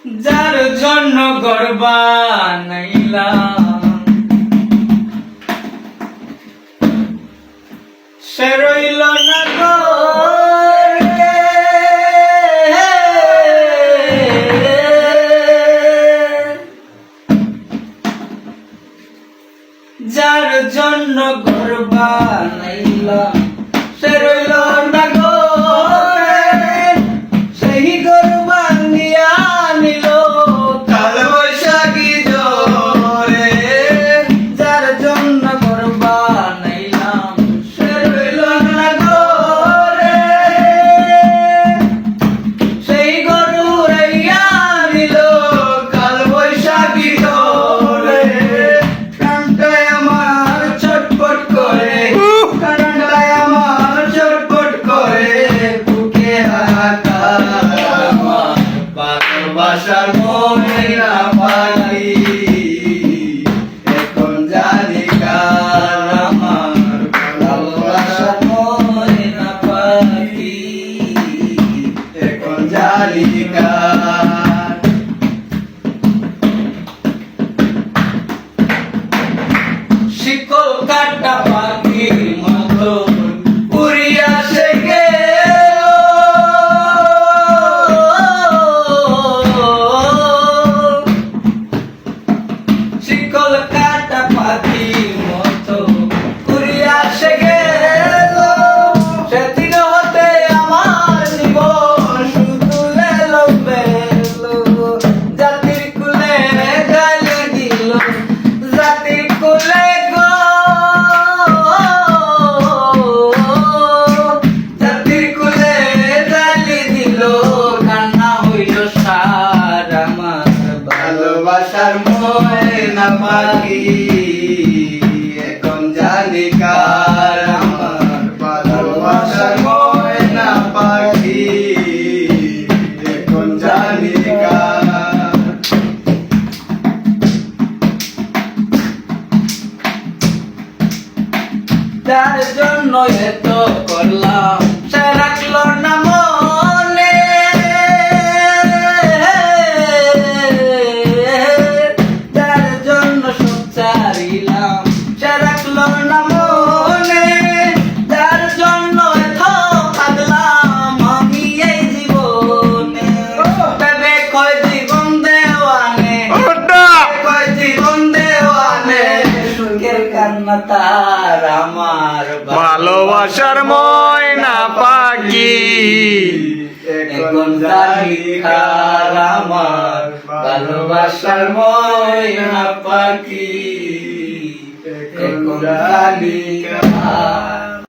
যার জন্য ঘর বানাইলাম সে রইল না গো যার জন্য ঘর বানাইলাম সে রইল না গো সেই ঘর ভাঙিয়া নিল কাল বৈশাখী জোরে যার জন্য ঘর বানাইলাম সে রইল না গো সেই ঘর উড়াইয়া নিল কাল বৈশাখী জোরে কানটায় আমার ছটফট করে কানটায় আমার ছটফট করে বুকে হাহাকার আমার ভালোবাসার ময়না পাখি এখন জানি কার আমার ভালোবাসার ময়না পাখি এখন জানি কার শিকল কাটা পাখির মতো উড়িয়া সে গেল শিকল কাটা পাখির মতো উড়িয়া সে গেল সেদিন হতে আমার জীবন শুধু এলো বেলো জাতির কুলে গালে দিল জাতির কুলে গো জাতির কুলে গালি দিল কান্না হইল সার আমার ভালোবাসার ময়না পাখি এখন জানি কার আমার ভালোবাসার ময়না পাখি এখন জানি কার যার জন্য এত করলাম সে রাখলো না মনে যার জন্য সব চারিলাম সে রাখলো না মনে যার জন্য এত কাঁদলাম আমি এই জীবনে ভেবে কয় জীবন দেওয়ানে কয় জীবন দেওয়ানে সুখের কান্না তার আমার ভালোবাসার ময়না পাখি এখন জানি কার আমার ভালোবাসার ময়না পাখি এখন জানি কার।